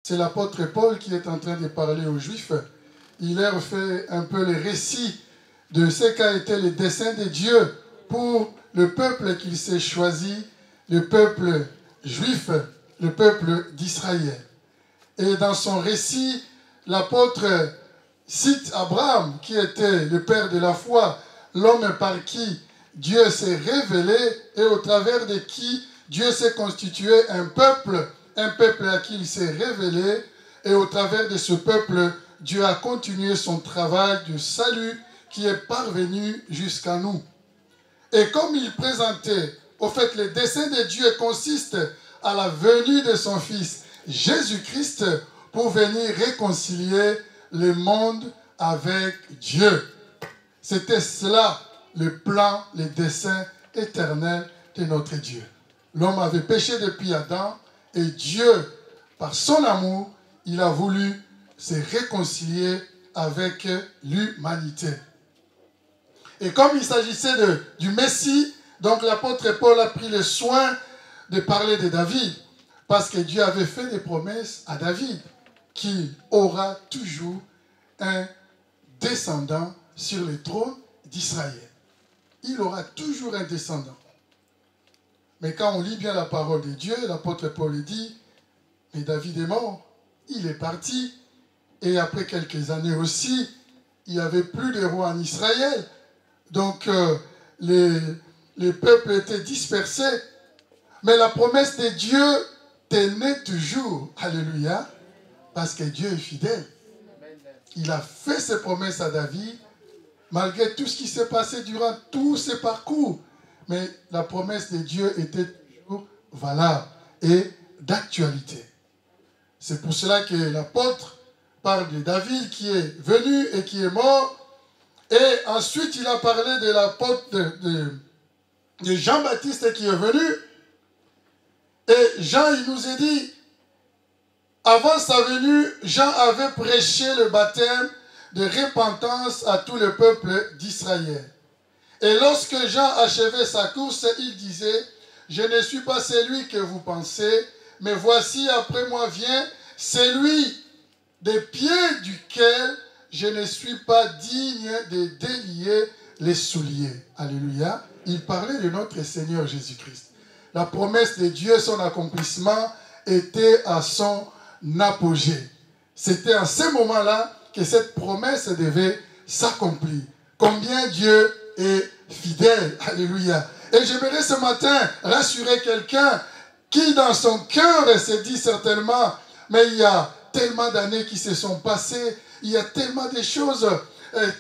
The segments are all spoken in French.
c'est l'apôtre Paul qui est en train de parler aux Juifs. Il leur fait un peu le récit de ce qu'a été le dessein de Dieu pour le peuple qu'il s'est choisi, le peuple juif, le peuple d'Israël. Et dans son récit, l'apôtre cite Abraham, qui était le père de la foi, l'homme par qui Dieu s'est révélé et au travers de qui Dieu s'est constitué un peuple à qui il s'est révélé, et au travers de ce peuple, Dieu a continué son travail de salut qui est parvenu jusqu'à nous. Et comme il présentait, au fait, le dessein de Dieu consiste à la venue de son Fils, Jésus-Christ, pour venir réconcilier le monde avec Dieu. C'était cela le plan, le dessein éternel de notre Dieu. L'homme avait péché depuis Adam et Dieu, par son amour, il a voulu se réconcilier avec l'humanité. Et comme il s'agissait du Messie, donc l'apôtre Paul a pris le soin de parler de David, parce que Dieu avait fait des promesses à David qu'il aura toujours un descendant sur le trône d'Israël. Il aura toujours un descendant. Mais quand on lit bien la parole de Dieu, l'apôtre Paul dit, mais David est mort, il est parti. Et après quelques années aussi, il n'y avait plus de roi en Israël. Donc les peuples étaient dispersés. Mais la promesse de Dieu tenait toujours. Alléluia. Parce que Dieu est fidèle. Il a fait ses promesses à David, malgré tout ce qui s'est passé durant tous ses parcours. Mais la promesse de Dieu était toujours valable et d'actualité. C'est pour cela que l'apôtre parle de David qui est venu et qui est mort. Et ensuite, il a parlé de l'apôtre de Jean-Baptiste qui est venu. Et Jean, il nous a dit, avant sa venue, Jean avait prêché le baptême de repentance à tout le peuple d'Israël. Et lorsque Jean achevait sa course, il disait, je ne suis pas celui que vous pensez, mais voici après moi vient celui des pieds duquel je ne suis pas digne de délier les souliers. Alléluia. Il parlait de notre Seigneur Jésus-Christ. La promesse de Dieu, son accomplissement, était à son apogée. C'était à ce moment-là que cette promesse devait s'accomplir. Combien Dieu est fidèle. Alléluia. Et j'aimerais ce matin rassurer quelqu'un qui dans son cœur se dit certainement, mais il y a tellement d'années qui se sont passées, il y a tellement de choses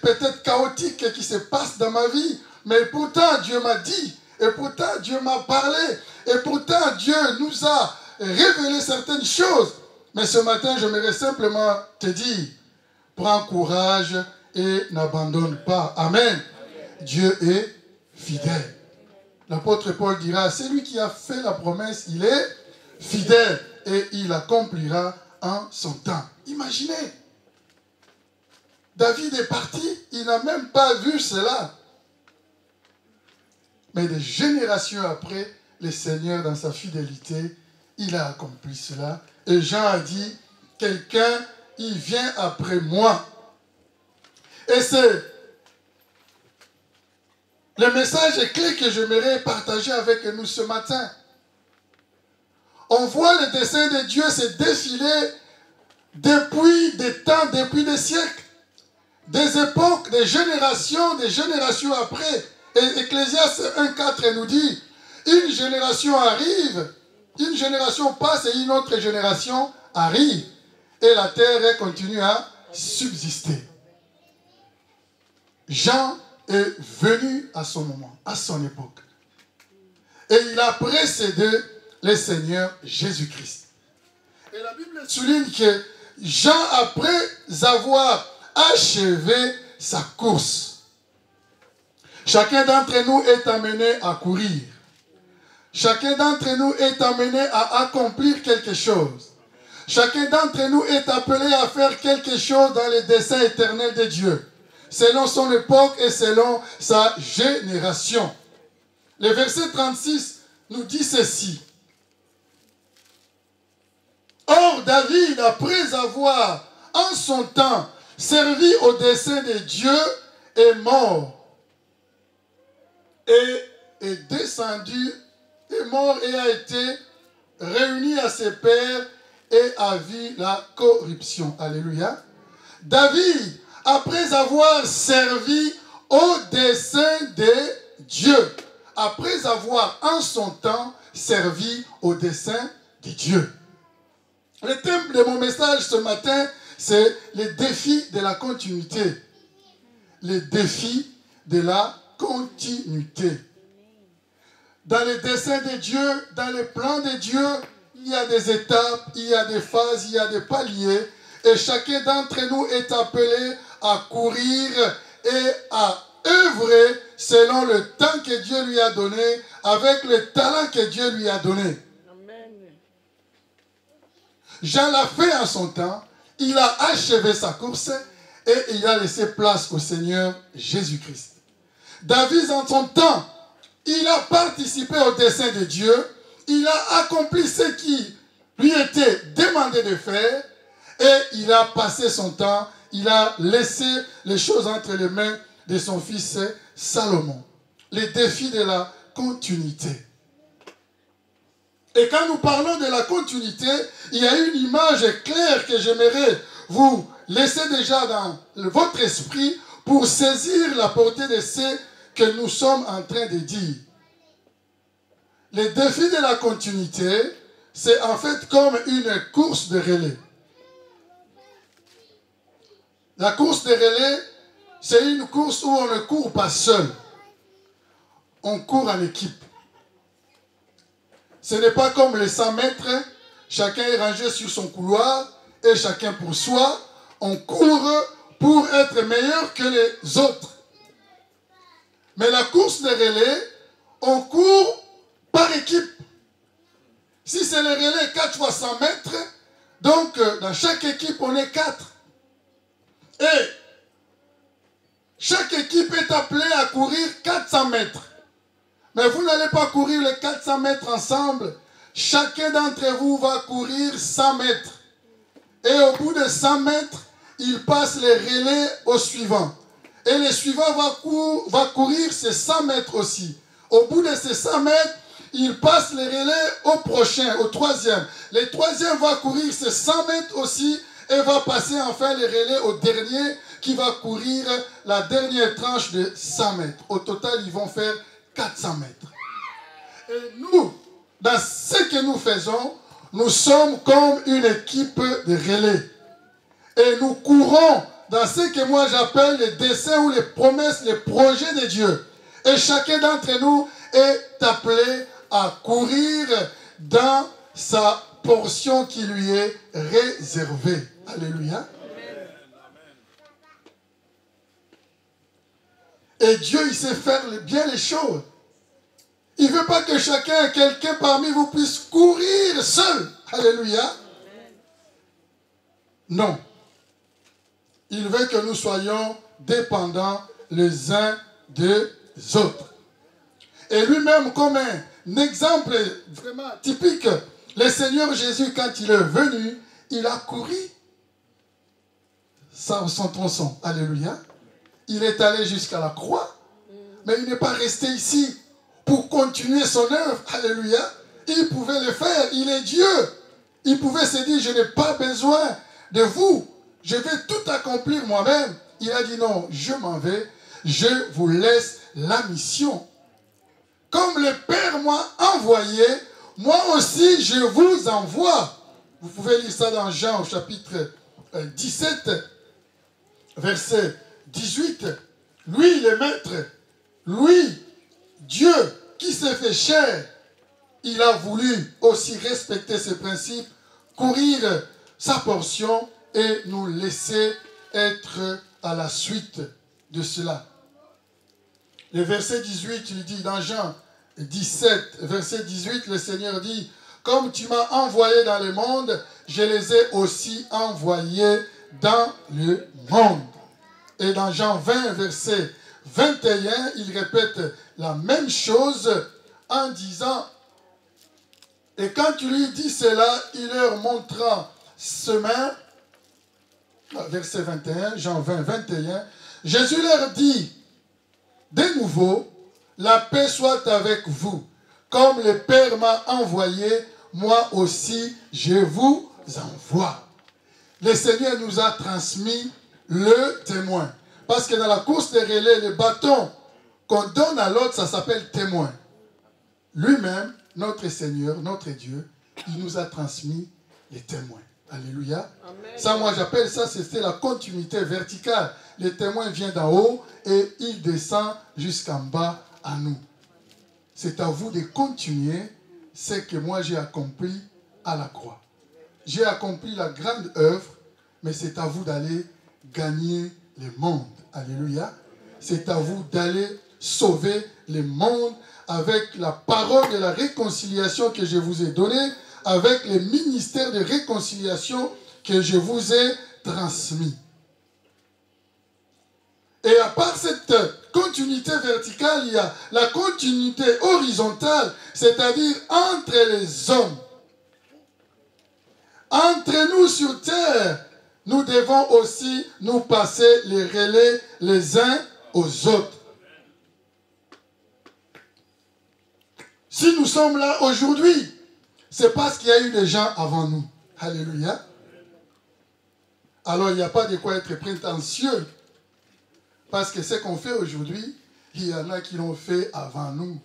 peut-être chaotiques qui se passent dans ma vie, mais pourtant Dieu m'a dit, et pourtant Dieu m'a parlé, et pourtant Dieu nous a révélé certaines choses. Mais ce matin, j'aimerais simplement te dire, prends courage et n'abandonne pas. Amen. Dieu est fidèle. L'apôtre Paul dira, c'est lui qui a fait la promesse, il est fidèle et il accomplira en son temps. Imaginez, David est parti, il n'a même pas vu cela. Mais des générations après, le Seigneur, dans sa fidélité, il a accompli cela. Et Jean a dit, quelqu'un, il vient après moi. Et c'est le message clé que j'aimerais partager avec nous ce matin. On voit le dessein de Dieu se défiler depuis des temps, depuis des siècles, des époques, des générations après. Et Ecclésiaste 1,4 nous dit, une génération arrive, une génération passe et une autre génération arrive. Et la terre continue à subsister. Jean est venu à son moment, à son époque. Et il a précédé le Seigneur Jésus-Christ. Et la Bible souligne que Jean, après avoir achevé sa course, chacun d'entre nous est amené à courir. Chacun d'entre nous est amené à accomplir quelque chose. Chacun d'entre nous est appelé à faire quelque chose dans le dessein éternel de Dieu, selon son époque et selon sa génération. Le verset 36 nous dit ceci. Or, David, après avoir, en son temps, servi au dessein de Dieu, est mort et est descendu, est mort et a été réuni à ses pères et a vu la corruption. Alléluia. David, après avoir servi au dessein de Dieu, après avoir en son temps servi au dessein de Dieu. Le thème de mon message ce matin, c'est les défis de la continuité. Les défis de la continuité. Dans les desseins de Dieu, dans les plans de Dieu, il y a des étapes, il y a des phases, il y a des paliers. Et chacun d'entre nous est appelé à courir et à œuvrer selon le temps que Dieu lui a donné, avec le talent que Dieu lui a donné. Amen. Jean l'a fait en son temps, il a achevé sa course et il a laissé place au Seigneur Jésus-Christ. David en son temps, il a participé au dessein de Dieu, il a accompli ce qui lui était demandé de faire et il a passé son temps, il a laissé les choses entre les mains de son fils Salomon. Les défis de la continuité. Et quand nous parlons de la continuité, il y a une image claire que j'aimerais vous laisser déjà dans votre esprit pour saisir la portée de ce que nous sommes en train de dire. Les défis de la continuité, c'est en fait comme une course de relais. La course de relais, c'est une course où on ne court pas seul. On court en équipe. Ce n'est pas comme les 100 mètres, chacun est rangé sur son couloir et chacun pour soi. On court pour être meilleur que les autres. Mais la course de relais, on court par équipe. Si c'est le relais 4 fois 100 mètres, donc dans chaque équipe, on est 4. Et chaque équipe est appelée à courir 400 mètres. Mais vous n'allez pas courir les 400 mètres ensemble. Chacun d'entre vous va courir 100 mètres. Et au bout de 100 mètres, il passe les relais au suivant. Et le suivant va courir ces 100 mètres aussi. Au bout de ces 100 mètres, il passe les relais au prochain, au troisième. Le troisième va courir ces 100 mètres aussi et va passer enfin les relais au dernier qui va courir la dernière tranche de 100 mètres. Au total, ils vont faire 400 mètres. Et nous, dans ce que nous faisons, nous sommes comme une équipe de relais. Et nous courons dans ce que moi j'appelle les desseins ou les promesses, les projets de Dieu. Et chacun d'entre nous est appelé à courir dans sa portion qui lui est réservée. Alléluia. Et Dieu, il sait faire bien les choses. Il ne veut pas que quelqu'un parmi vous puisse courir seul. Alléluia. Non. Il veut que nous soyons dépendants les uns des autres. Et lui-même, comme un exemple vraiment typique, le Seigneur Jésus, quand il est venu, il a couru son tronçon. Alléluia. Il est allé jusqu'à la croix, mais il n'est pas resté ici pour continuer son œuvre. Alléluia. Il pouvait le faire. Il est Dieu. Il pouvait se dire, je n'ai pas besoin de vous. Je vais tout accomplir moi-même. Il a dit non, je m'en vais. Je vous laisse la mission. Comme le Père m'a envoyé, moi aussi je vous envoie. Vous pouvez lire ça dans Jean au chapitre 17, verset 18. Lui, le Maître, lui, Dieu qui s'est fait chair, il a voulu aussi respecter ses principes, courir sa portion et nous laisser être à la suite de cela. Le verset 18, il dit dans Jean 17, verset 18, le Seigneur dit, « Comme tu m'as envoyé dans le monde, je les ai aussi envoyés dans le monde. » Et dans Jean 20, verset 21, il répète la même chose en disant, « Et quand tu lui dis cela, il leur montra ses mains. Verset 21, Jean 20, 21. Jésus leur dit, de nouveau, la paix soit avec vous. Comme le Père m'a envoyé, moi aussi je vous envoie. Le Seigneur nous a transmis le témoin. Parce que dans la course des relais, le bâton qu'on donne à l'autre, ça s'appelle témoin. Lui-même, notre Seigneur, notre Dieu, il nous a transmis les témoins. Alléluia. Amen. Ça, moi, j'appelle ça, c'était la continuité verticale. Le témoin vient d'en haut et il descend jusqu'en bas à nous. C'est à vous de continuer ce que moi j'ai accompli à la croix. J'ai accompli la grande œuvre, mais c'est à vous d'aller gagner le monde. Alléluia. C'est à vous d'aller sauver le monde avec la parole de la réconciliation que je vous ai donnée, avec les ministères de réconciliation que je vous ai transmis. Et à part cette continuité verticale, il y a la continuité horizontale, c'est-à-dire entre les hommes. Entre nous sur terre, nous devons aussi nous passer les relais les uns aux autres. Si nous sommes là aujourd'hui, c'est parce qu'il y a eu des gens avant nous. Alléluia. Alors il n'y a pas de quoi être prétentieux. Parce que ce qu'on fait aujourd'hui, il y en a qui l'ont fait avant nous.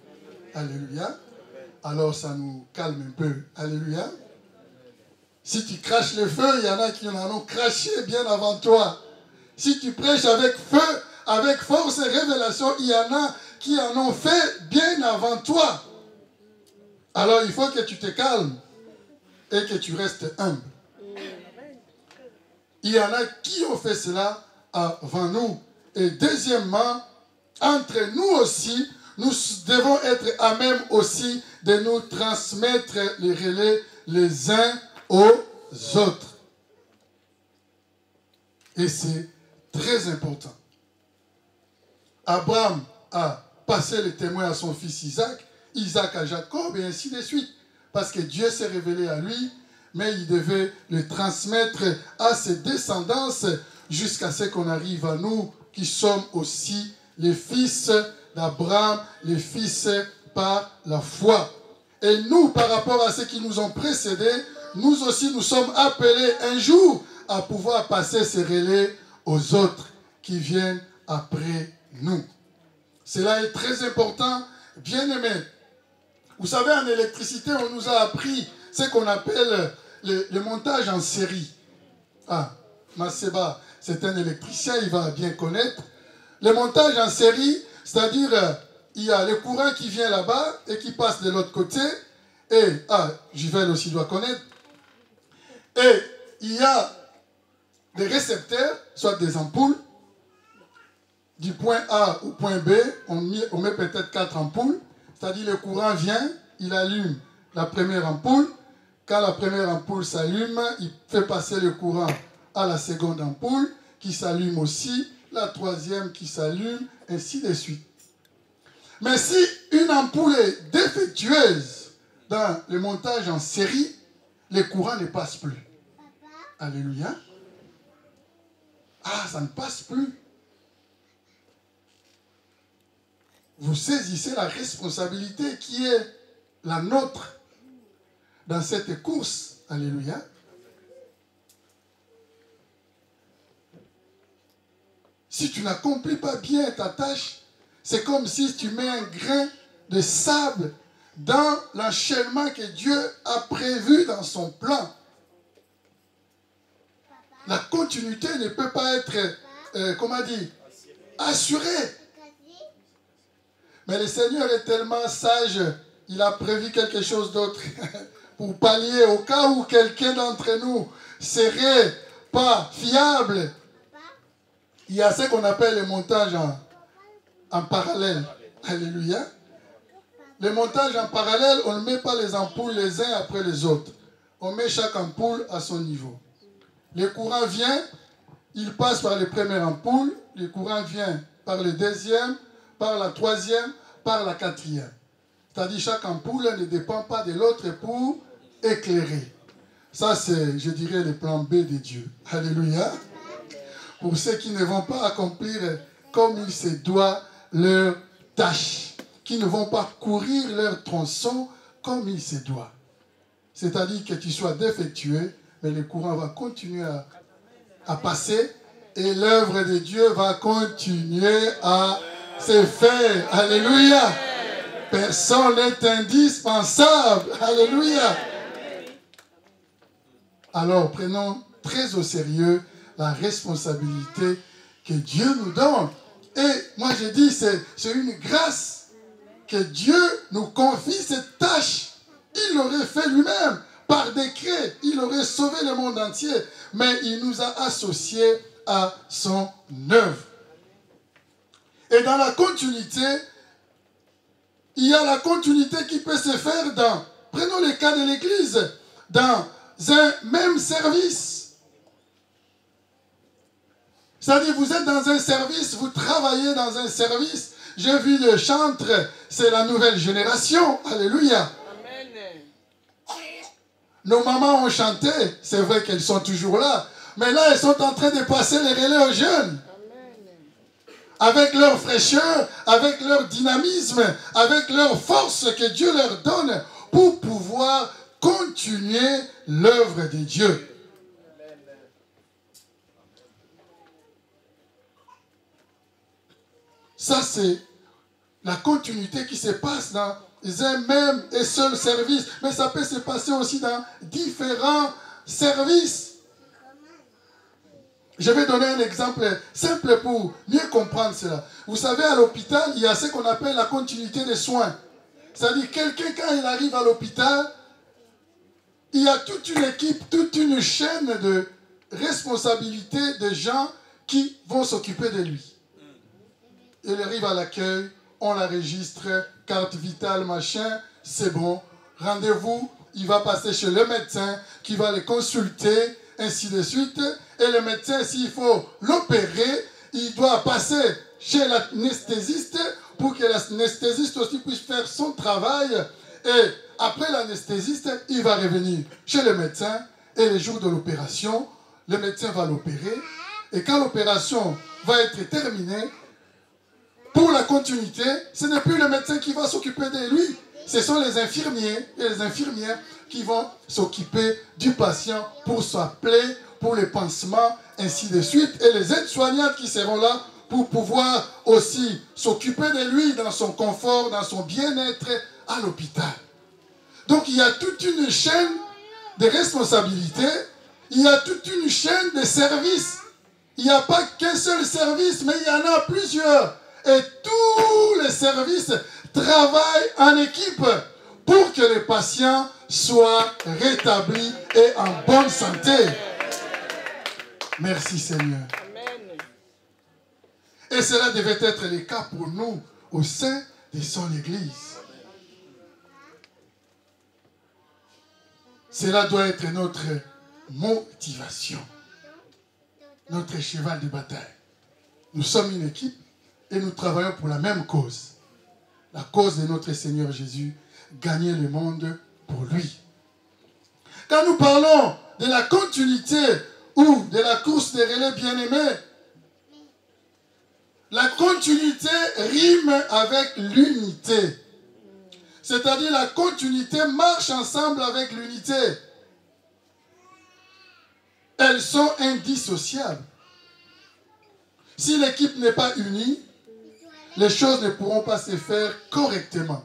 Alléluia. Alors ça nous calme un peu. Alléluia. Si tu craches le feu, il y en a qui en ont craché bien avant toi. Si tu prêches avec feu, avec force et révélation, il y en a qui en ont fait bien avant toi. Alors il faut que tu te calmes et que tu restes humble. Il y en a qui ont fait cela avant nous. Et deuxièmement, entre nous aussi, nous devons être à même aussi de nous transmettre les relais les uns aux autres. Et c'est très important. Abraham a passé le témoin à son fils Isaac, Isaac à Jacob et ainsi de suite. Parce que Dieu s'est révélé à lui, mais il devait le transmettre à ses descendants jusqu'à ce qu'on arrive à nous qui sommes aussi les fils d'Abraham, les fils par la foi. Et nous, par rapport à ceux qui nous ont précédés, nous aussi nous sommes appelés un jour à pouvoir passer ces relais aux autres qui viennent après nous. Cela est très important, bien aimé. Vous savez, en électricité, on nous a appris ce qu'on appelle le montage en série. Ah, Maseba, c'est un électricien, il va bien connaître. Le montage en série, c'est-à-dire, il y a le courant qui vient là-bas et qui passe de l'autre côté. Et, Juvel aussi doit connaître. Et il y a des récepteurs, soit des ampoules. Du point A au point B, on met peut-être 4 ampoules. C'est-à-dire, le courant vient, il allume la première ampoule. Quand la première ampoule s'allume, il fait passer le courant à la seconde ampoule, qui s'allume aussi, la troisième qui s'allume, ainsi de suite. Mais si une ampoule est défectueuse dans le montage en série, le courant ne passe plus. Alléluia. Ça ne passe plus. Vous saisissez la responsabilité qui est la nôtre dans cette course. Alléluia. Si tu n'accomplis pas bien ta tâche, c'est comme si tu mets un grain de sable dans l'enchaînement que Dieu a prévu dans son plan. La continuité ne peut pas être, assurée. Mais le Seigneur est tellement sage, il a prévu quelque chose d'autre pour pallier au cas où quelqu'un d'entre nous serait pas fiable. Il y a ce qu'on appelle le montage en parallèle. Alléluia. Le montage en parallèle, on ne met pas les ampoules les uns après les autres. On met chaque ampoule à son niveau. Le courant vient, il passe par les premières ampoules, le courant vient par le deuxième, par la troisième, par la quatrième. C'est-à-dire chaque ampoule ne dépend pas de l'autre pour éclairer. Ça, c'est, je dirais, le plan B de Dieu. Alléluia. Pour ceux qui ne vont pas accomplir comme il se doit leur tâche, qui ne vont pas courir leur tronçon comme il se doit. C'est-à-dire que tu sois défectueux, mais le courant va continuer à passer et l'œuvre de Dieu va continuer à se faire. Alléluia. Personne n'est indispensable. Alléluia. Alors, prenons très au sérieux la responsabilité que Dieu nous donne. Et moi, je dis, c'est une grâce que Dieu nous confie cette tâche. Il l'aurait fait lui-même par décret. Il aurait sauvé le monde entier. Mais il nous a associés à son œuvre. Et dans la continuité, il y a la continuité qui peut se faire dans, prenons le cas de l'Église, dans un même service. C'est-à-dire, vous êtes dans un service, vous travaillez dans un service. J'ai vu le chantre, c'est la nouvelle génération. Alléluia. Amen. Nos mamans ont chanté, c'est vrai qu'elles sont toujours là, mais là, elles sont en train de passer les relais aux jeunes. Avec leur fraîcheur, avec leur dynamisme, avec leur force que Dieu leur donne pour pouvoir continuer l'œuvre de Dieu. Ça, c'est la continuité qui se passe dans un même et seul service. Mais ça peut se passer aussi dans différents services. Je vais donner un exemple simple pour mieux comprendre cela. Vous savez, à l'hôpital, il y a ce qu'on appelle la continuité des soins. C'est-à-dire, quelqu'un, quand il arrive à l'hôpital, il y a toute une équipe, toute une chaîne de responsabilités de gens qui vont s'occuper de lui. Il arrive à l'accueil, on l'enregistre, carte vitale, machin, c'est bon. Rendez-vous, il va passer chez le médecin qui va le consulter, ainsi de suite. Et le médecin, s'il faut l'opérer, il doit passer chez l'anesthésiste pour que l'anesthésiste aussi puisse faire son travail. Et après l'anesthésiste, il va revenir chez le médecin. Et le jour de l'opération, le médecin va l'opérer. Et quand l'opération va être terminée, pour la continuité, ce n'est plus le médecin qui va s'occuper de lui. Ce sont les infirmiers et les infirmières qui vont s'occuper du patient pour sa plaie, pour les pansements, ainsi de suite. Et les aides-soignantes qui seront là pour pouvoir aussi s'occuper de lui dans son confort, dans son bien-être à l'hôpital. Donc il y a toute une chaîne de responsabilités, il y a toute une chaîne de services. Il n'y a pas qu'un seul service, mais il y en a plusieurs. Et tous les services travaillent en équipe pour que les patients soient rétablis et en bonne santé. Merci Seigneur. Et cela devait être le cas pour nous au sein de son Église. Cela doit être notre motivation, notre cheval de bataille. Nous sommes une équipe et nous travaillons pour la même cause. La cause de notre Seigneur Jésus, gagner le monde pour lui. Quand nous parlons de la continuité ou de la course des relais bien-aimés, la continuité rime avec l'unité. C'est-à-dire la continuité marche ensemble avec l'unité. Elles sont indissociables. Si l'équipe n'est pas unie, les choses ne pourront pas se faire correctement.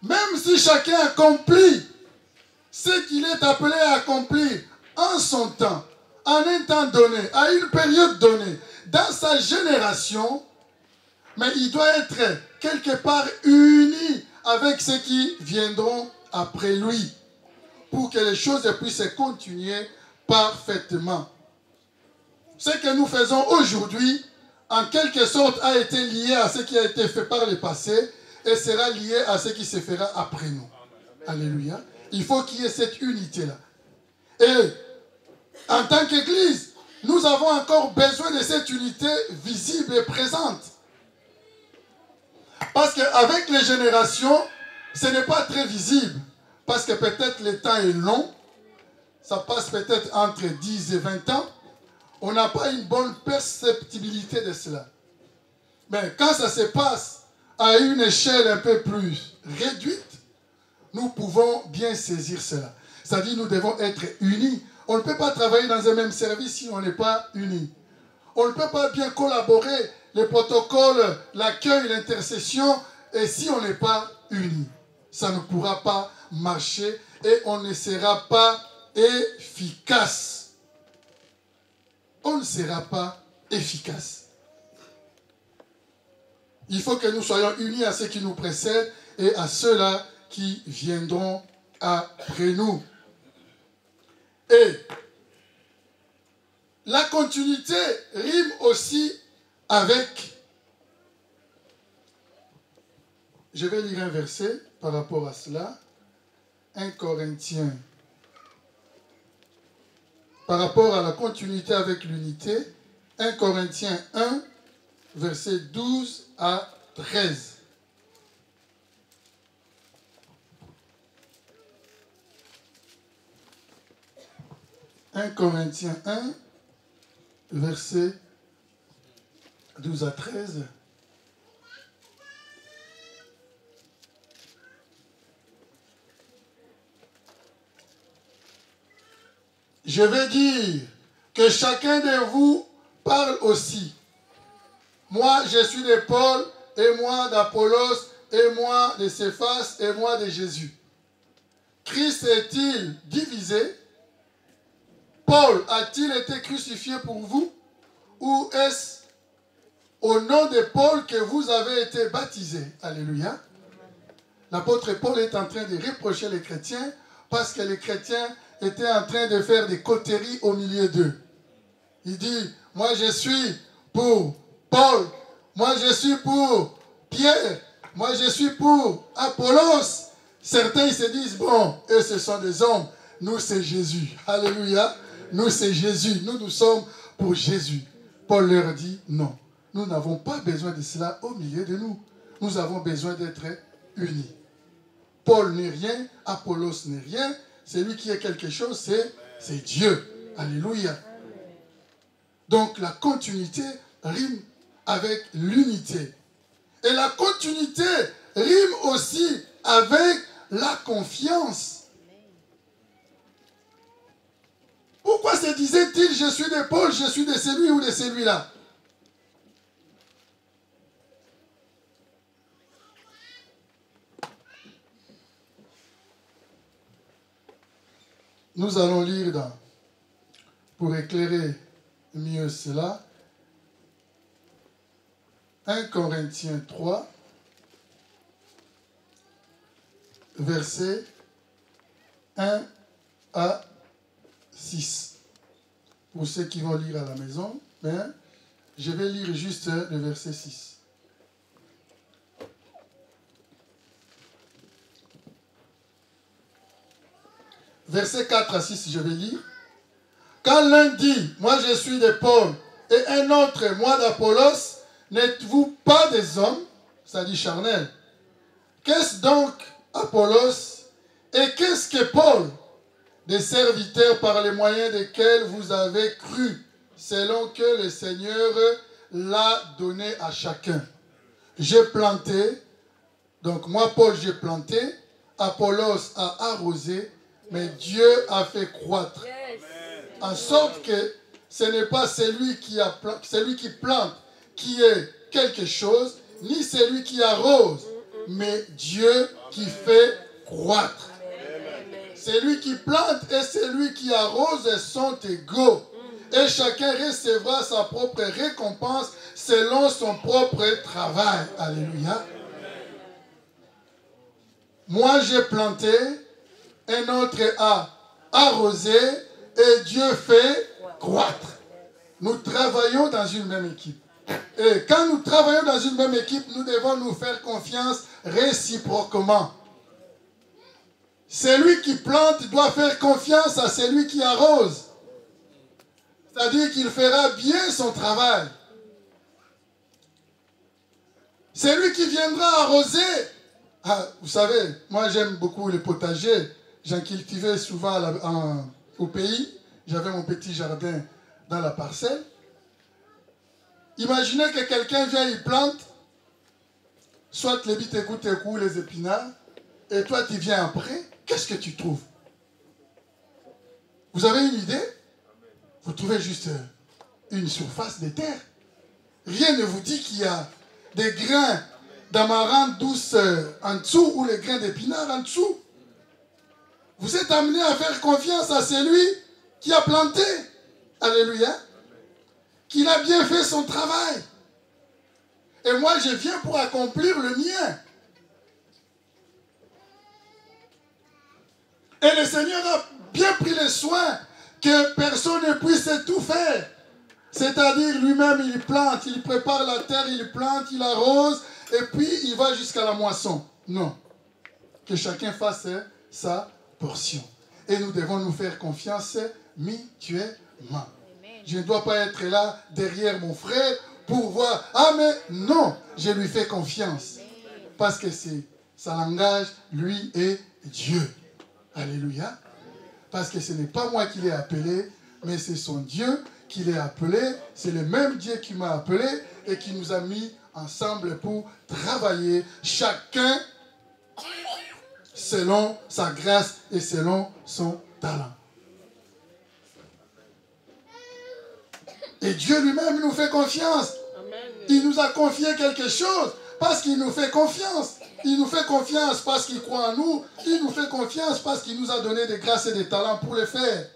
Même si chacun accomplit ce qu'il est appelé à accomplir en son temps, en un temps donné, à une période donnée, dans sa génération, mais il doit être quelque part uni avec ceux qui viendront après lui, pour que les choses puissent continuer parfaitement. Ce que nous faisons aujourd'hui, en quelque sorte, a été lié à ce qui a été fait par le passé et sera lié à ce qui se fera après nous. Alléluia. Il faut qu'il y ait cette unité-là. Et en tant qu'Église, nous avons encore besoin de cette unité visible et présente. Parce qu'avec les générations, ce n'est pas très visible. Parce que peut-être le temps est long. Ça passe peut-être entre 10 et 20 ans. On n'a pas une bonne perceptibilité de cela. Mais quand ça se passe à une échelle un peu plus réduite, nous pouvons bien saisir cela. C'est-à-dire nous devons être unis. On ne peut pas travailler dans un même service si on n'est pas unis. On ne peut pas bien collaborer, les protocoles, l'accueil, l'intercession, et si on n'est pas unis. Ça ne pourra pas marcher et on ne sera pas efficace. On ne sera pas efficace. Il faut que nous soyons unis à ceux qui nous précèdent et à ceux-là qui viendront après nous. Et la continuité rime aussi avec, je vais lire un verset par rapport à cela, 1 Corinthiens, par rapport à la continuité avec l'unité, 1 Corinthiens 1, versets 12 à 13. « 1 Corinthiens 1, versets 12 à 13. Je vais dire que chacun de vous parle aussi. Moi, je suis de Paul, et moi d'Apollos, et moi de Céphas, et moi de Jésus. Christ est-il divisé? Paul a-t-il été crucifié pour vous? Ou est-ce au nom de Paul que vous avez été baptisés? Alléluia. L'apôtre Paul est en train de reprocher les chrétiens parce que les chrétiens étaient en train de faire des coteries au milieu d'eux. Il dit, moi je suis pour Paul, moi je suis pour Pierre, moi je suis pour Apollos. Certains ils se disent, bon, eux ce sont des hommes, nous c'est Jésus. Alléluia. Nous c'est Jésus, nous sommes pour Jésus. Paul leur dit, non, nous n'avons pas besoin de cela au milieu de nous. Nous avons besoin d'être unis. Paul n'est rien, Apollos n'est rien. Celui qui est quelque chose, c'est Dieu. Alléluia. Donc la continuité rime avec l'unité. Et la continuité rime aussi avec la confiance. Pourquoi se disait-il, je suis de Paul, je suis de celui ou de celui-là? Nous allons lire pour éclairer mieux cela, 1 Corinthiens 3, versets 1 à 6. Pour ceux qui vont lire à la maison, je vais lire juste le verset 6. Verset 4 à 6, je vais lire. Quand l'un dit, moi je suis de Paul, et un autre, moi d'Apollos, n'êtes-vous pas des hommes, ça dit charnel? Qu'est-ce donc Apollos et qu'est-ce que Paul? Des serviteurs par les moyens desquels vous avez cru, selon que le Seigneur l'a donné à chacun. J'ai planté, donc moi Paul j'ai planté, Apollos a arrosé, mais Dieu a fait croître. En sorte que ce n'est pas celui qui plante qui est quelque chose, ni celui qui arrose, mais Dieu qui fait croître. Celui qui plante et celui qui arrose sont égaux. Et chacun recevra sa propre récompense selon son propre travail. Alléluia. Moi j'ai planté, un autre a arrosé et Dieu fait croître. Nous travaillons dans une même équipe. Et quand nous travaillons dans une même équipe, nous devons nous faire confiance réciproquement. Celui qui plante doit faire confiance à celui qui arrose. C'est-à-dire qu'il fera bien son travail. C'est lui qui viendra arroser. Ah, vous savez, moi j'aime beaucoup les potagers. J'en cultivais souvent au pays. J'avais mon petit jardin dans la parcelle. Imaginez que quelqu'un vient, il plante, soit les bitécou, les épinards, et toi tu viens après, qu'est-ce que tu trouves? Vous avez une idée? Vous trouvez juste une surface de terre. Rien ne vous dit qu'il y a des grains d'amarante douce en dessous ou les grains d'épinards en dessous. Vous êtes amené à faire confiance à celui qui a planté. Alléluia. Qu'il a bien fait son travail. Et moi, je viens pour accomplir le mien. Et le Seigneur a bien pris le soin que personne ne puisse tout faire. C'est-à-dire lui-même, il plante, il prépare la terre, il plante, il arrose, et puis il va jusqu'à la moisson. Non. Que chacun fasse sa portion. Et nous devons nous faire confiance mutuellement. Je ne dois pas être là derrière mon frère pour voir, ah mais non, je lui fais confiance. Parce que c'est ça l'engage, lui et Dieu. Alléluia. Parce que ce n'est pas moi qui l'ai appelé, mais c'est son Dieu qui l'a appelé. C'est le même Dieu qui m'a appelé et qui nous a mis ensemble pour travailler, chacun selon sa grâce et selon son talent. Et Dieu lui-même nous fait confiance. Il nous a confié quelque chose parce qu'il nous fait confiance. Il nous fait confiance parce qu'il croit en nous. Il nous fait confiance parce qu'il nous a donné des grâces et des talents pour le faire.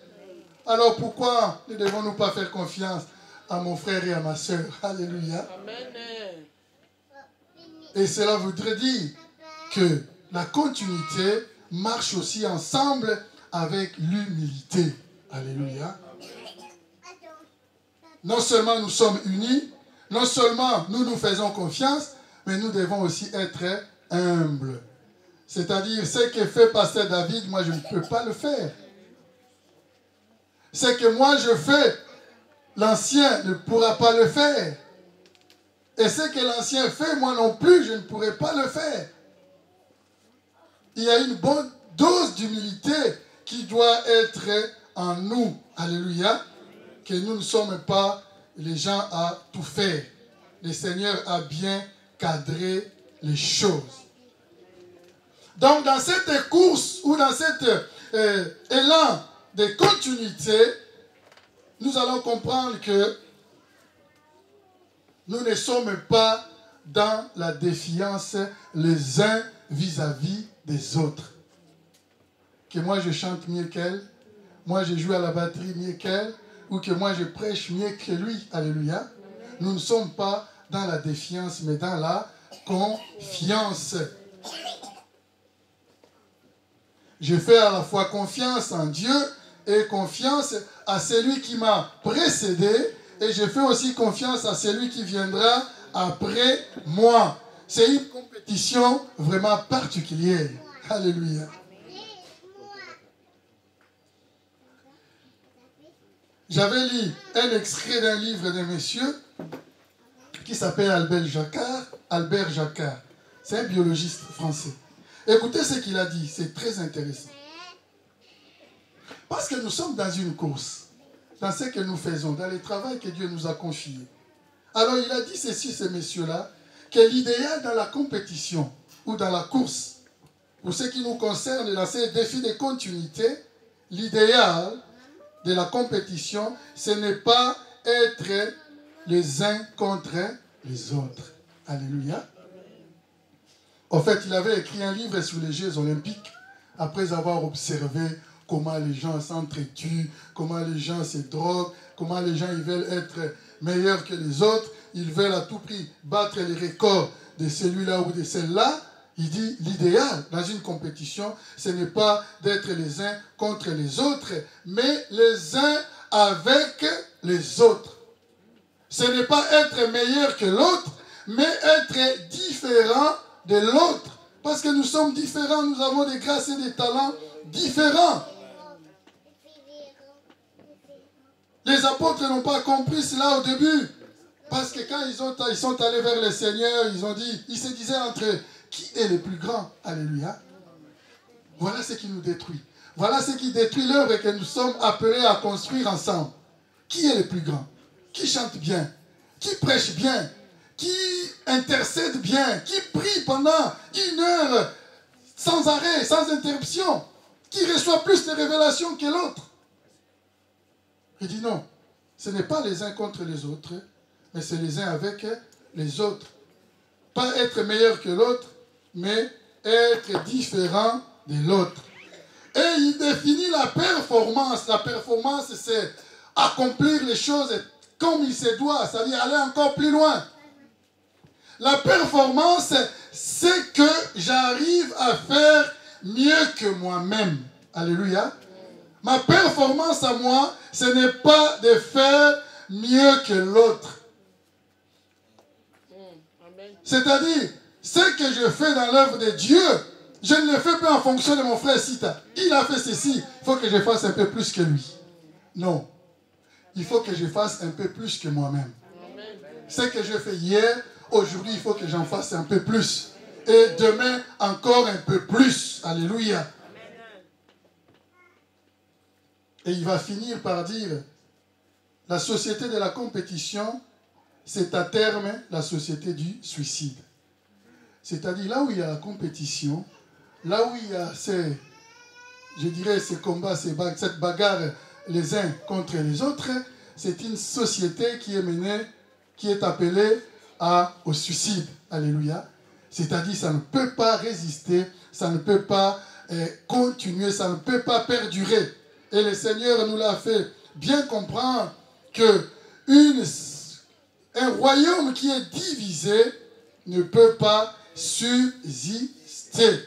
Alors pourquoi ne devons-nous pas faire confiance à mon frère et à ma soeur? Alléluia. Amen. Et cela voudrait dire que la continuité marche aussi ensemble avec l'humilité. Alléluia. Non seulement nous sommes unis, non seulement nous nous faisons confiance, mais nous devons aussi être humbles. C'est-à-dire, ce que fait Pasteur David, moi je ne peux pas le faire. Ce que moi je fais, l'ancien ne pourra pas le faire. Et ce que l'ancien fait, moi non plus, je ne pourrai pas le faire. Il y a une bonne dose d'humilité qui doit être en nous. Alléluia. Que nous ne sommes pas les gens à tout faire. Le Seigneur a bien cadré les choses. Donc dans cette course ou dans cet élan de continuité, nous allons comprendre que nous ne sommes pas dans la défiance les uns vis-à-vis des autres. Que moi je chante mieux qu'elle, moi je joue à la batterie mieux qu'elle, ou que moi je prêche mieux que lui. Alléluia. Nous ne sommes pas dans la défiance, mais dans la confiance. Je fais à la fois confiance en Dieu et confiance à celui qui m'a précédé, et je fais aussi confiance à celui qui viendra après moi. C'est une compétition vraiment particulière. Alléluia. J'avais lu un extrait d'un livre d'un monsieur qui s'appelle Albert Jacquard. C'est un biologiste français. Écoutez ce qu'il a dit, c'est très intéressant. Parce que nous sommes dans une course, dans ce que nous faisons, dans le travail que Dieu nous a confié. Alors il a dit ceci, ce monsieur-là, que l'idéal dans la compétition ou dans la course, pour ce qui nous concerne, dans ces défis de continuité, l'idéal de la compétition, ce n'est pas être les uns contre les autres. Alléluia. En fait, il avait écrit un livre sur les Jeux olympiques après avoir observé comment les gens s'entretuent, comment les gens se droguent, comment les gens ils veulent être meilleurs que les autres, ils veulent à tout prix battre les records de celui-là ou de celle-là. Il dit l'idéal dans une compétition, ce n'est pas d'être les uns contre les autres, mais les uns avec les autres. Ce n'est pas être meilleur que l'autre, mais être différent de l'autre. Parce que nous sommes différents, nous avons des grâces et des talents différents. Les apôtres n'ont pas compris cela au début. Parce que quand ils sont allés vers le Seigneur, ils se disaient entre eux, qui est le plus grand? Alléluia. Voilà ce qui nous détruit. Voilà ce qui détruit l'œuvre que nous sommes appelés à construire ensemble. Qui est le plus grand? Qui chante bien? Qui prêche bien? Qui intercède bien? Qui prie pendant 1 heure sans arrêt, sans interruption? Qui reçoit plus de révélations que l'autre? Il dit non, ce n'est pas les uns contre les autres, mais c'est les uns avec les autres. Pas être meilleur que l'autre, mais être différent de l'autre. Et il définit la performance. La performance, c'est accomplir les choses comme il se doit, c'est-à-dire aller encore plus loin. La performance, c'est que j'arrive à faire mieux que moi-même. Alléluia. Ma performance à moi, ce n'est pas de faire mieux que l'autre. C'est-à-dire, ce que je fais dans l'œuvre de Dieu, je ne le fais pas en fonction de mon frère Sita. Il a fait ceci, il faut que je fasse un peu plus que lui. Non. Il faut que je fasse un peu plus que moi-même. Ce que je fais hier, aujourd'hui, il faut que j'en fasse un peu plus. Et demain, encore un peu plus. Alléluia. Et il va finir par dire, la société de la compétition, c'est à terme la société du suicide. C'est-à-dire là où il y a la compétition, là où il y a ces combats, cette bagarre les uns contre les autres, c'est une société qui est menée, qui est appelée au suicide. Alléluia. C'est-à-dire ça ne peut pas résister, ça ne peut pas continuer, ça ne peut pas perdurer. Et le Seigneur nous l'a fait bien comprendre que un royaume qui est divisé ne peut pas subsister.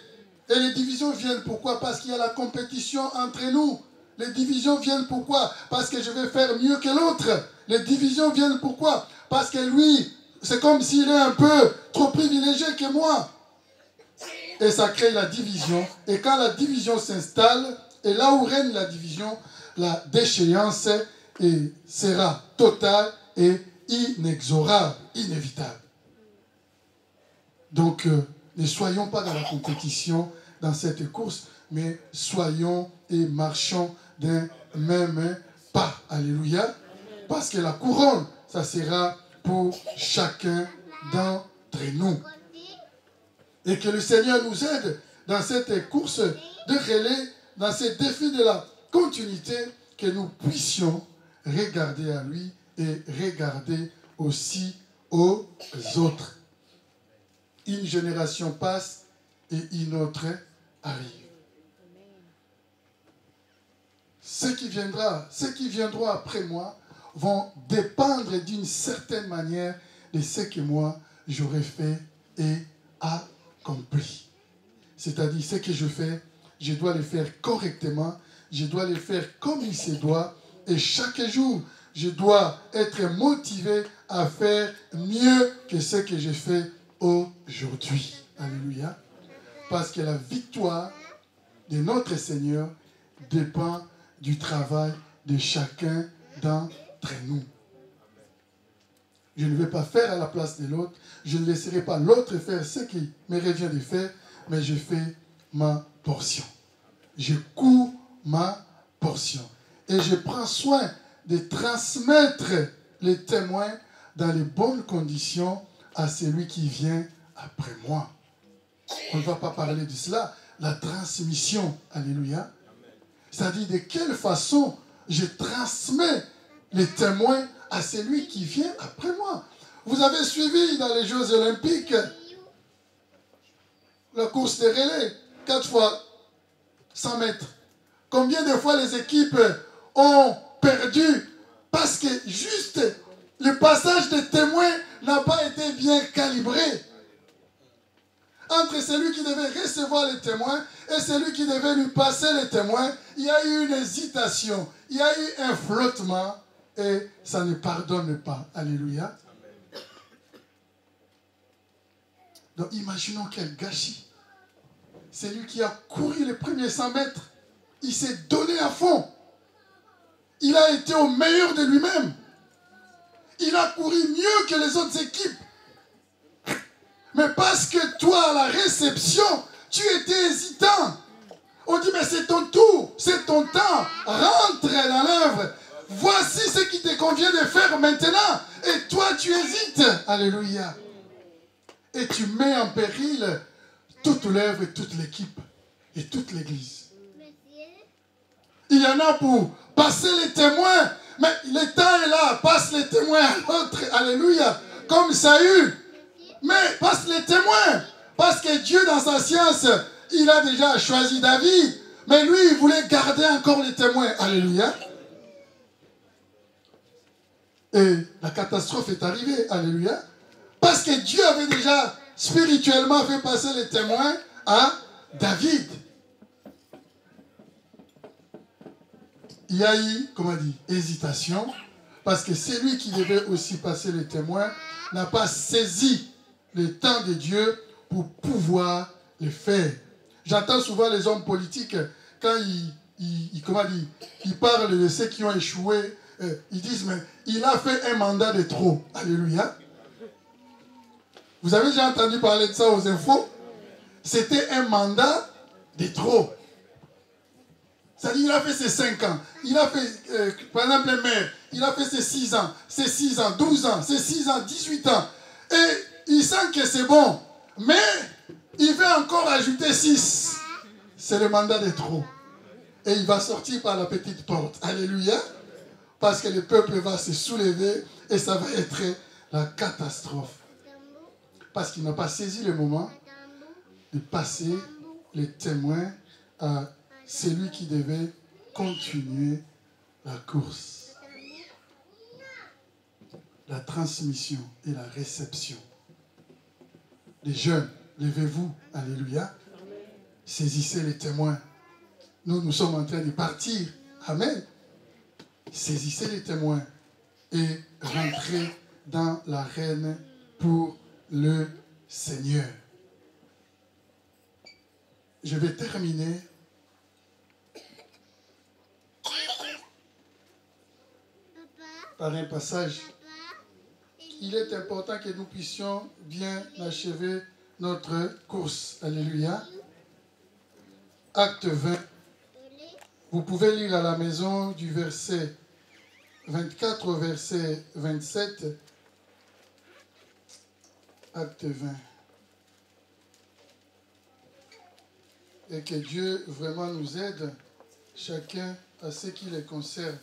Et les divisions viennent pourquoi? Parce qu'il y a la compétition entre nous. Les divisions viennent pourquoi? Parce que je vais faire mieux que l'autre. Les divisions viennent pourquoi? Parce que lui, c'est comme s'il est un peu trop privilégié que moi. Et ça crée la division. Et quand la division s'installe, et là où règne la division, la déchéance sera totale et inexorable, inévitable. Donc, ne soyons pas dans la compétition, dans cette course, mais soyons et marchons d'un même pas. Alléluia. Parce que la couronne, ça sera pour chacun d'entre nous. Et que le Seigneur nous aide dans cette course de relais, dans ces défis de la continuité, que nous puissions regarder à lui et regarder aussi aux autres. Une génération passe et une autre arrive. Ceux qui viendront après moi vont dépendre d'une certaine manière de ce que moi j'aurais fait et accompli. C'est-à-dire ce que je fais, je dois le faire correctement, je dois le faire comme il se doit, et chaque jour, je dois être motivé à faire mieux que ce que j'ai fait aujourd'hui. Alléluia. Parce que la victoire de notre Seigneur dépend du travail de chacun d'entre nous. Je ne vais pas faire à la place de l'autre. Je ne laisserai pas l'autre faire ce qui me revient de faire, mais je fais ma portion. Je cours ma portion. Et je prends soin de transmettre les témoins dans les bonnes conditions à celui qui vient après moi. On ne va pas parler de cela. La transmission. Alléluia. C'est-à-dire de quelle façon je transmets les témoins à celui qui vient après moi. Vous avez suivi dans les Jeux Olympiques la course de relais, 4 fois 100 mètres. Combien de fois les équipes ont perdu parce que juste le passage des témoins n'a pas été bien calibré. Entre celui qui devait recevoir les témoins et celui qui devait lui passer les témoins, il y a eu une hésitation, il y a eu un flottement et ça ne pardonne pas. Alléluia. Donc imaginons quel gâchis. Celui qui a couru les premiers 100 mètres, il s'est donné à fond. Il a été au meilleur de lui-même. Il a couru mieux que les autres équipes. Mais parce que toi, à la réception, tu étais hésitant. On dit, mais c'est ton tour, c'est ton temps. Rentre dans l'œuvre. Voici ce qui te convient de faire maintenant. Et toi, tu hésites. Alléluia. Et tu mets en péril toute l'œuvre et toute l'équipe et toute l'église. Il y en a pour passer les témoins. Mais le temps est là. Passe les témoins à l'autre. Alléluia. Comme Saül. Mais passe les témoins. Parce que Dieu, dans sa science, il a déjà choisi David. Mais lui, il voulait garder encore les témoins. Alléluia. Et la catastrophe est arrivée. Alléluia. Parce que Dieu avait déjà spirituellement fait passer les témoins à David. Il y a eu, comment dire, hésitation. Parce que c'est lui qui devait aussi passer les témoins. N'a pas saisi le temps de Dieu pour pouvoir le faire. J'entends souvent les hommes politiques, quand ils parlent de ceux qui ont échoué, ils disent, mais il a fait un mandat de trop. Alléluia. Vous avez déjà entendu parler de ça aux infos? C'était un mandat de trop. C'est-à-dire, il a fait ses 5 ans. Il a fait, par exemple, le maire, il a fait ses 6 ans, ses 6 ans, 12 ans, ses 6 ans, 18 ans. Et il sent que c'est bon. Mais il veut encore ajouter 6. C'est le mandat de trop. Et il va sortir par la petite porte. Alléluia. Parce que le peuple va se soulever et ça va être la catastrophe. Parce qu'il n'a pas saisi le moment de passer les témoins à celui qui devait continuer la course. La transmission et la réception. Les jeunes, levez-vous. Alléluia. Saisissez les témoins. Nous sommes en train de partir. Amen. Saisissez les témoins et rentrez dans l'arène pour le Seigneur. Je vais terminer par un passage. Il est important que nous puissions bien achever notre course. Alléluia. Acte 20. Vous pouvez lire à la maison du verset 24 au verset 27. Acte 20. Et que Dieu vraiment nous aide, chacun à ce qui les concerne.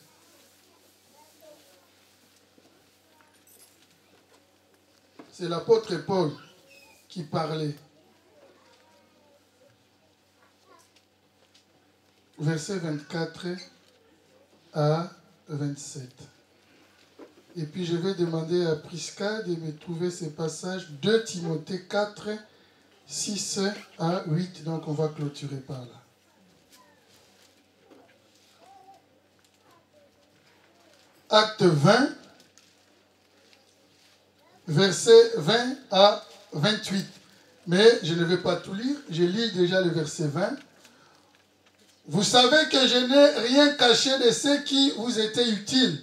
C'est l'apôtre Paul qui parlait. Verset 24 à 27. Et puis je vais demander à Prisca de me trouver ces passages. 2 Timothée 4, 6 à 8. Donc on va clôturer par là. Acte 20, verset 20 à 28. Mais je ne vais pas tout lire. Je lis déjà le verset 20. Vous savez que je n'ai rien caché de ce qui vous était utile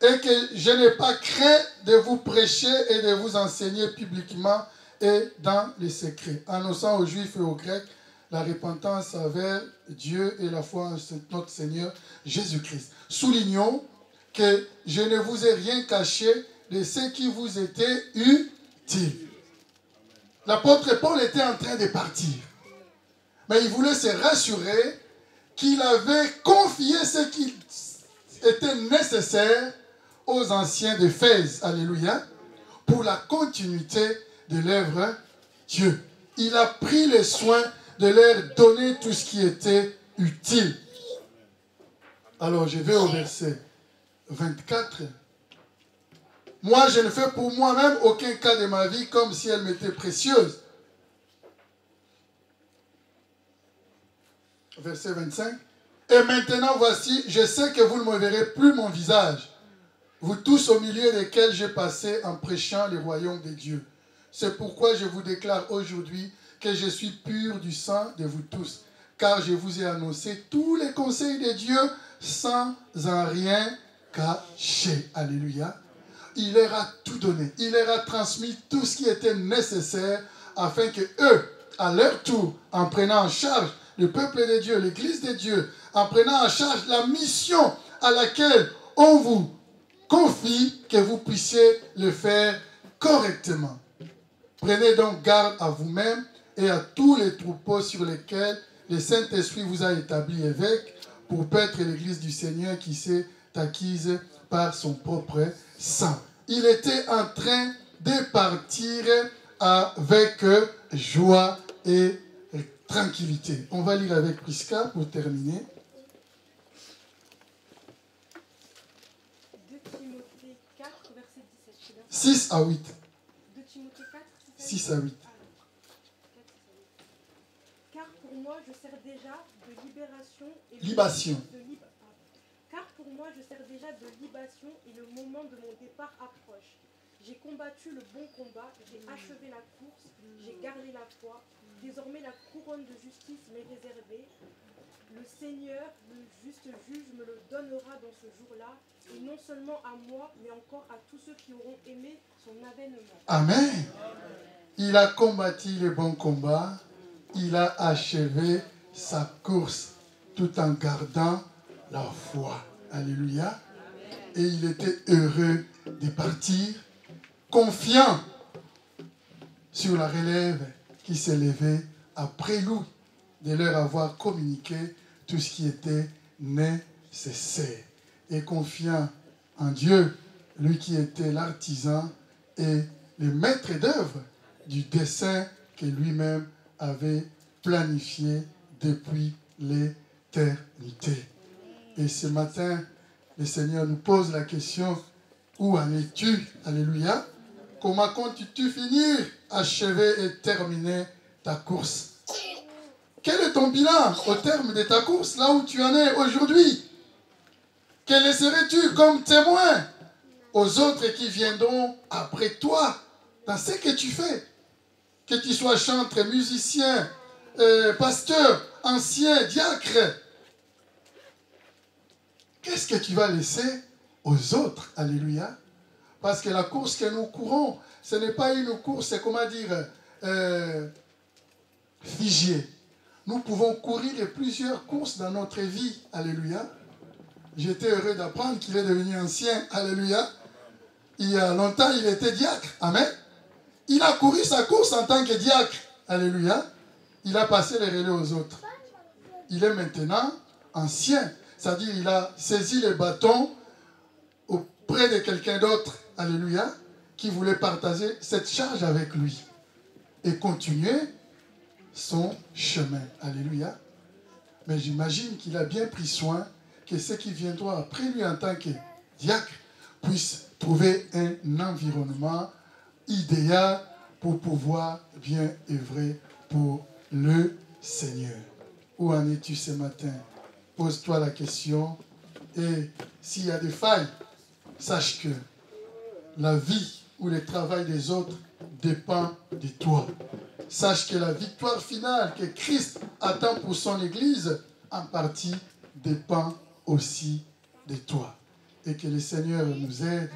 et que je n'ai pas craint de vous prêcher et de vous enseigner publiquement et dans les secrets, annonçant aux Juifs et aux Grecs la repentance envers Dieu et la foi en notre Seigneur Jésus-Christ. Soulignons que je ne vous ai rien caché de ce qui vous était utile. L'apôtre Paul était en train de partir, mais il voulait se rassurer qu'il avait confié ce qui était nécessaire aux anciens d'Éphèse, alléluia, pour la continuité de l'œuvre Dieu. Il a pris le soin de leur donner tout ce qui était utile. Alors je vais au verset 24. Moi, je ne fais pour moi-même aucun cas de ma vie comme si elle m'était précieuse. Verset 25. Et maintenant, voici, je sais que vous ne me verrez plus mon visage, vous tous au milieu desquels j'ai passé en prêchant le royaume de Dieu. C'est pourquoi je vous déclare aujourd'hui que je suis pur du sang de vous tous, car je vous ai annoncé tous les conseils de Dieu sans en rien cacher. Alléluia. il leur a tout donné. Il leur a transmis tout ce qui était nécessaire afin que eux, à leur tour, en prenant en charge le peuple de Dieu, l'Église de Dieu, en prenant en charge la mission à laquelle on vous confie, que vous puissiez le faire correctement. Prenez donc garde à vous-même et à tous les troupeaux sur lesquels le Saint-Esprit vous a établi évêque pour paître l'Église du Seigneur qui s'est acquise par son propre sang. Il était en train de partir avec joie et tranquillité. On va lire avec Prisca pour terminer. 2 Timothée 4, verset 17. 6 à 8. 2 Timothée 4, 6 à 8. Car pour moi, je sers déjà de libération et Libation. Car pour moi, je sers déjà de libation et le moment de mon départ approche. J'ai combattu le bon combat, j'ai achevé la course, j'ai gardé la foi. Désormais, la couronne de justice m'est réservée. Le Seigneur, le juste juge, me le donnera dans ce jour-là, et non seulement à moi, mais encore à tous ceux qui auront aimé son avènement. Amen. Il a combattu le bon combat, il a achevé sa course tout en gardant la foi. Alléluia. Et il était heureux de partir, confiant sur la relève qui s'est levée après lui, de leur avoir communiqué tout ce qui était nécessaire. Et confiant en Dieu, lui qui était l'artisan et le maître d'œuvre du dessein que lui-même avait planifié depuis l'éternité. Et ce matin, le Seigneur nous pose la question, où en es-tu? Alléluia. Comment comptes-tu finir, achever et terminer ta course? Quel est ton bilan au terme de ta course, là où tu en es aujourd'hui? Quel laisserais-tu comme témoin aux autres qui viendront après toi dans ce que tu fais? Que tu sois chantre, musicien, pasteur, ancien, diacre. Qu'est-ce que tu vas laisser aux autres? Alléluia. Parce que la course que nous courons, ce n'est pas une course, comment dire, figée. Nous pouvons courir plusieurs courses dans notre vie. Alléluia. J'étais heureux d'apprendre qu'il est devenu ancien. Alléluia. Il y a longtemps, il était diacre. Amen. Il a couru sa course en tant que diacre. Alléluia. Il a passé les relais aux autres. Il est maintenant ancien. C'est-à-dire, il a saisi les bâtons auprès de quelqu'un d'autre. Alléluia. Qui voulait partager cette charge avec lui. Et continuer son chemin. Alléluia. Mais j'imagine qu'il a bien pris soin que ceux qui viendront après lui en tant que diacre puissent trouver un environnement idéal pour pouvoir bien œuvrer pour le Seigneur. Où en es-tu ce matin? Pose-toi la question et s'il y a des failles, sache que la vie ou le travail des autres dépend de toi. Sache que la victoire finale que Christ attend pour son Église, en partie, dépend aussi de toi. Et que le Seigneur nous aide,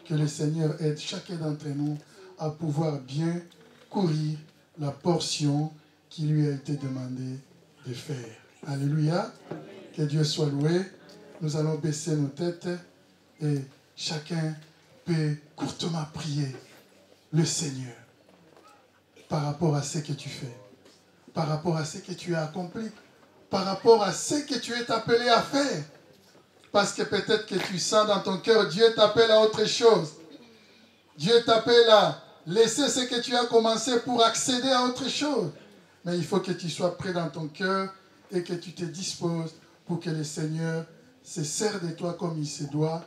que le Seigneur aide chacun d'entre nous à pouvoir bien courir la portion qui lui a été demandée de faire. Alléluia. Que Dieu soit loué. Nous allons baisser nos têtes et chacun peut courtement prier le Seigneur par rapport à ce que tu fais, par rapport à ce que tu as accompli, par rapport à ce que tu es appelé à faire. Parce que peut-être que tu sens dans ton cœur, Dieu t'appelle à autre chose. Dieu t'appelle à laisser ce que tu as commencé pour accéder à autre chose. Mais il faut que tu sois prêt dans ton cœur et que tu te disposes pour que le Seigneur se serve de toi comme il se doit